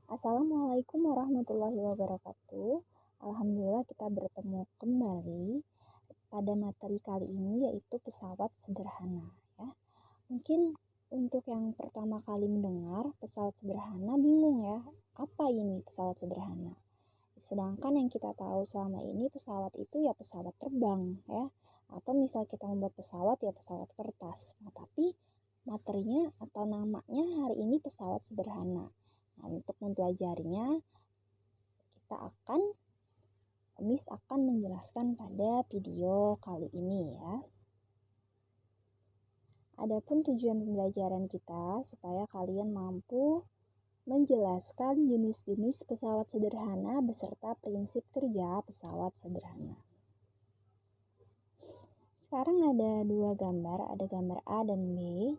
Assalamualaikum warahmatullahi wabarakatuh. Alhamdulillah kita bertemu kembali pada materi kali ini yaitu pesawat sederhana ya. Mungkin untuk yang pertama kali mendengar pesawat sederhana bingung ya, apa ini pesawat sederhana? Sedangkan yang kita tahu selama ini pesawat itu ya pesawat terbang ya, atau misal kita membuat pesawat ya pesawat kertas. Nah, tapi materinya atau namanya hari ini pesawat sederhana. Nah, untuk mempelajarinya Miss akan menjelaskan pada video kali ini ya. Adapun tujuan pembelajaran kita supaya kalian mampu menjelaskan jenis-jenis pesawat sederhana beserta prinsip kerja pesawat sederhana. Sekarang ada dua gambar, ada gambar A dan B.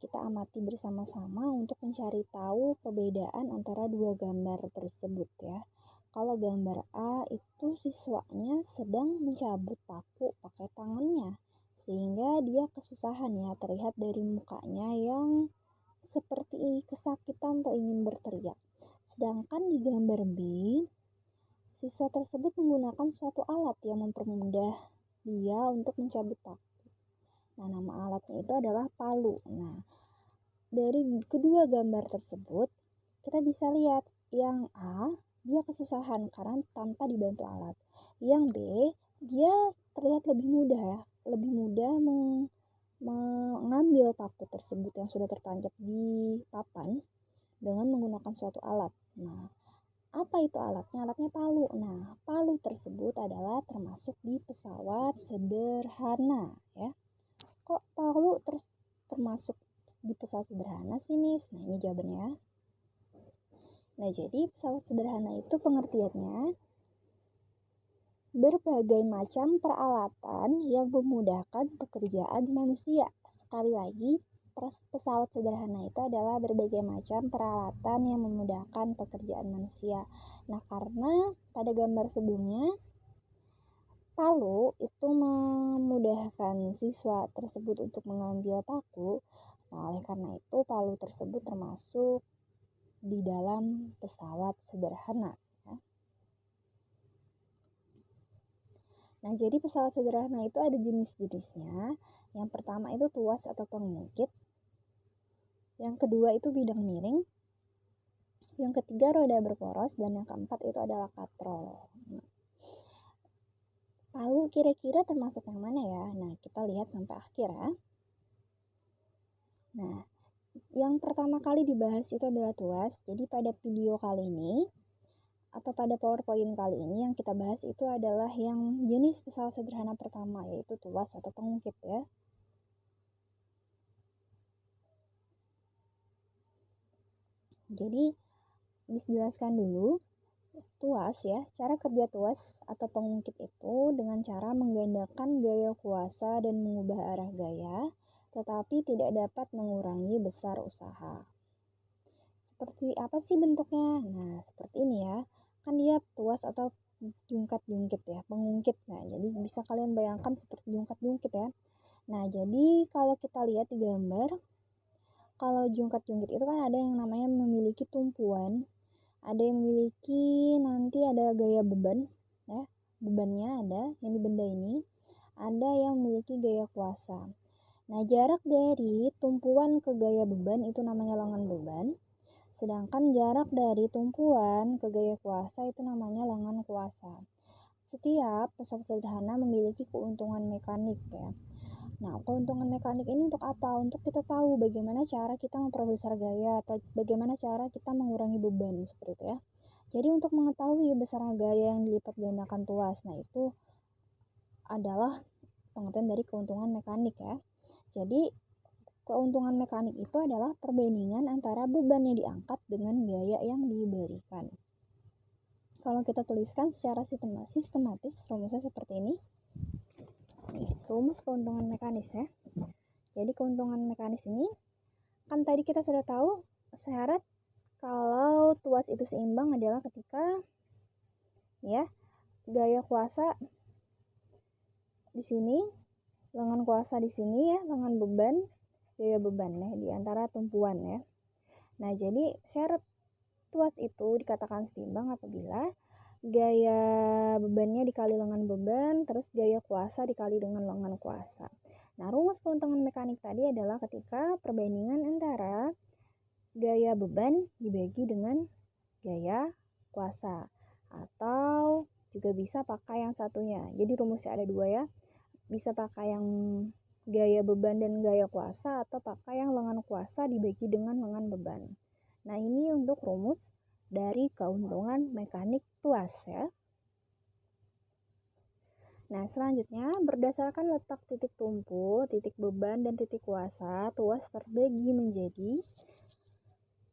Kita amati bersama-sama untuk mencari tahu perbedaan antara dua gambar tersebut ya. Kalau gambar A itu siswanya sedang mencabut paku pakai tangannya, sehingga dia kesusahan ya, terlihat dari mukanya yang seperti kesakitan atau ingin berteriak. Sedangkan di gambar B, siswa tersebut menggunakan suatu alat yang mempermudah dia untuk mencabut paku. Nah, nama alatnya itu adalah palu. Nah, dari kedua gambar tersebut, kita bisa lihat yang A, dia kesusahan karena tanpa dibantu alat. Yang B, dia terlihat lebih mudah ya, lebih mudah mengambil paku tersebut yang sudah tertancap di papan dengan menggunakan suatu alat. Nah, apa itu alatnya? Alatnya palu. Nah, palu tersebut adalah termasuk di pesawat sederhana ya. Kok palu termasuk di pesawat sederhana sih, Miss? Nah, ini jawabannya. Nah, jadi pesawat sederhana itu pengertiannya berbagai macam peralatan yang memudahkan pekerjaan manusia. Sekali lagi, pesawat sederhana itu adalah berbagai macam peralatan yang memudahkan pekerjaan manusia. Nah, karena pada gambar sebelumnya, palu itu memudahkan siswa tersebut untuk mengambil paku. Nah, oleh karena itu, palu tersebut termasuk di dalam pesawat sederhana. Nah, jadi pesawat sederhana itu ada jenis-jenisnya. Yang pertama itu tuas atau pengungkit. Yang kedua itu bidang miring. Yang ketiga roda berporos. Dan yang keempat itu adalah katrol. Palu kira-kira termasuk yang mana ya? Nah, kita lihat sampai akhir ya. Nah, yang pertama kali dibahas itu adalah tuas. Jadi pada video kali ini atau pada PowerPoint kali ini yang kita bahas itu adalah yang jenis pesawat sederhana pertama, yaitu tuas atau pengungkit ya. Jadi dijelaskan dulu tuas ya. Cara kerja tuas atau pengungkit itu dengan cara menggandakan gaya kuasa dan mengubah arah gaya, tetapi tidak dapat mengurangi besar usaha. Seperti apa sih bentuknya? Nah, seperti ini ya. Kan dia tuas atau jungkat-jungkit ya, pengungkit. Nah, jadi bisa kalian bayangkan seperti jungkat-jungkit ya. Nah, jadi kalau kita lihat di gambar, kalau jungkat-jungkit itu kan ada yang namanya memiliki tumpuan, ada yang memiliki nanti ada gaya beban ya, bebannya ada yang di benda ini, ada yang memiliki gaya kuasa. Nah, jarak dari tumpuan ke gaya beban itu namanya lengan beban. Sedangkan jarak dari tumpuan ke gaya kuasa itu namanya lengan kuasa. Setiap pesawat sederhana memiliki keuntungan mekanik ya. Nah, keuntungan mekanik ini untuk apa? Untuk kita tahu bagaimana cara kita memperbesar gaya atau bagaimana cara kita mengurangi beban seperti itu ya. Jadi untuk mengetahui besar gaya yang dilipat gandakan tuas, nah itu adalah pengertian dari keuntungan mekanik ya. Jadi keuntungan mekanik itu adalah perbandingan antara beban yang diangkat dengan gaya yang diberikan. Kalau kita tuliskan secara sistematis, rumusnya seperti ini. Rumus keuntungan mekanis ya. Jadi keuntungan mekanis ini, kan tadi kita sudah tahu syarat kalau tuas itu seimbang adalah ketika ya gaya kuasa di sini, lengan kuasa di sini ya, lengan beban, gaya beban ya di antara tumpuan ya. Nah, jadi syarat tuas itu dikatakan setimbang apabila gaya bebannya dikali lengan beban, terus gaya kuasa dikali dengan lengan kuasa. Nah, rumus keuntungan mekanik tadi adalah ketika perbandingan antara gaya beban dibagi dengan gaya kuasa. Atau juga bisa pakai yang satunya. Jadi rumusnya ada dua ya. Bisa pakai yang gaya beban dan gaya kuasa atau pakai yang lengan kuasa dibagi dengan lengan beban. Nah, ini untuk rumus dari keuntungan mekanik tuas ya. Nah, selanjutnya berdasarkan letak titik tumpu, titik beban, dan titik kuasa, tuas terbagi menjadi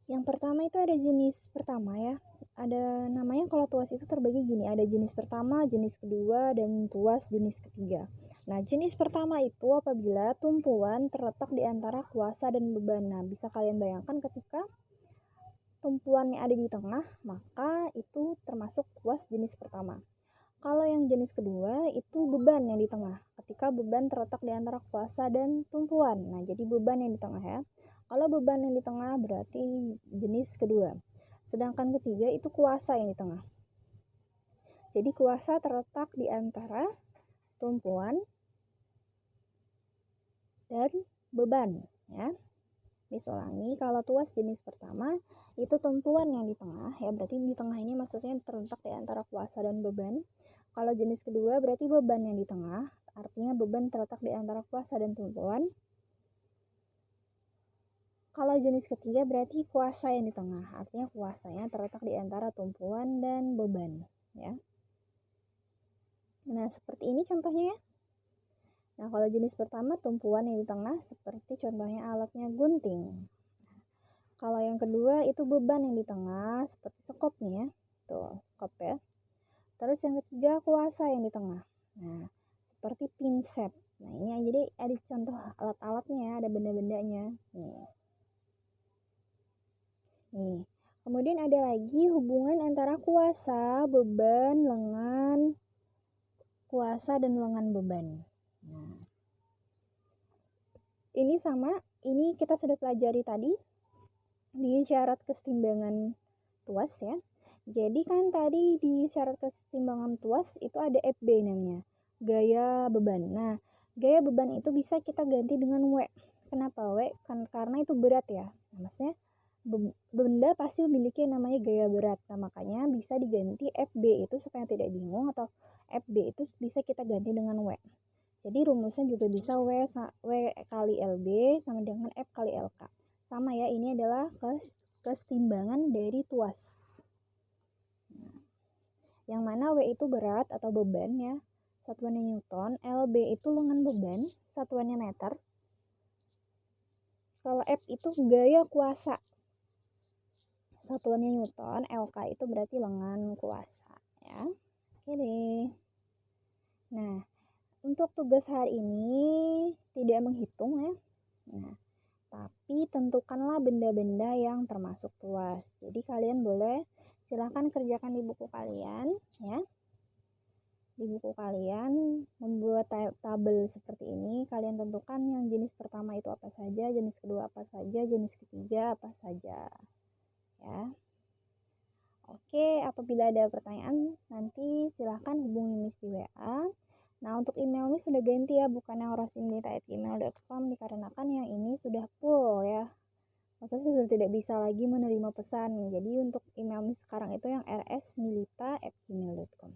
yang pertama itu ada jenis pertama ya. Ada namanya kalau tuas itu terbagi gini, ada jenis pertama, jenis kedua, dan tuas jenis ketiga. Nah, jenis pertama itu apabila tumpuan terletak di antara kuasa dan beban. Nah, bisa kalian bayangkan ketika tumpuannya ada di tengah, maka itu termasuk tuas jenis pertama. Kalau yang jenis kedua itu beban yang di tengah. Ketika beban terletak di antara kuasa dan tumpuan. Nah, jadi beban yang di tengah ya. Kalau beban yang di tengah berarti jenis kedua. Sedangkan ketiga itu kuasa yang di tengah. Jadi kuasa terletak di antara tumpuan dan beban ya. Ulangi, kalau tuas jenis pertama itu tumpuan yang di tengah ya, berarti di tengah ini maksudnya terletak di antara kuasa dan beban. Kalau jenis kedua berarti beban yang di tengah, artinya beban terletak di antara kuasa dan tumpuan. Kalau jenis ketiga berarti kuasa yang di tengah, artinya kuasanya terletak di antara tumpuan dan beban ya. Nah, seperti ini contohnya ya. Nah, kalau jenis pertama tumpuan yang di tengah seperti contohnya alatnya gunting. Kalau yang kedua itu beban yang di tengah seperti sekop nih ya. Tuh, sekop ya. Terus yang ketiga kuasa yang di tengah. Nah, seperti pinset. Nah, ini jadi ada contoh alat-alatnya ya, ada benda-bendanya. Nih. Kemudian ada lagi hubungan antara kuasa, beban, lengan, kuasa dan lengan beban. Nah, ini sama, ini kita sudah pelajari tadi di syarat kesetimbangan tuas ya. Jadi kan tadi di syarat kesetimbangan tuas itu ada FB namanya, gaya beban. Nah, gaya beban itu bisa kita ganti dengan W. Kenapa W? Karena itu berat ya. Nah, maksudnya benda pasti memiliki namanya gaya berat. Nah, makanya bisa diganti FB itu supaya tidak bingung, atau FB itu bisa kita ganti dengan W. Jadi rumusnya juga bisa W kali LB sama dengan F kali LK. Sama ya, ini adalah kesetimbangan dari tuas. Nah, yang mana W itu berat atau beban ya, satuannya Newton, LB itu lengan beban, satuannya meter. Kalau F itu gaya kuasa, satuannya Newton, LK itu berarti lengan kuasa ya. Oke deh. Nah, untuk tugas hari ini tidak menghitung ya. Nah, tapi tentukanlah benda-benda yang termasuk tuas. Jadi kalian boleh silahkan kerjakan di buku kalian ya. Di buku kalian membuat tabel seperti ini, kalian tentukan yang jenis pertama itu apa saja, jenis kedua apa saja, jenis ketiga apa saja ya. Oke, apabila ada pertanyaan nanti silahkan hubungi Miss di WA. Nah, untuk email Miss sudah ganti ya, bukan yang rosimnita@gmail.com, dikarenakan yang ini sudah full ya. Maksudnya sudah tidak bisa lagi menerima pesan. Jadi untuk email Miss sekarang itu yang rsmilita@gmail.com.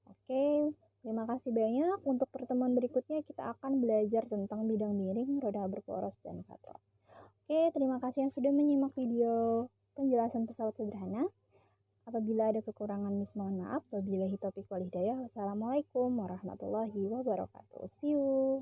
Oke, terima kasih banyak. Untuk pertemuan berikutnya kita akan belajar tentang bidang miring, roda berporos, dan katrol. Oke, terima kasih yang sudah menyimak video penjelasan pesawat sederhana. Apabila ada kekurangan, Miss mohon maaf. Wabillahi taufiq wal hidayah. Wassalamualaikum warahmatullahi wabarakatuh. See you.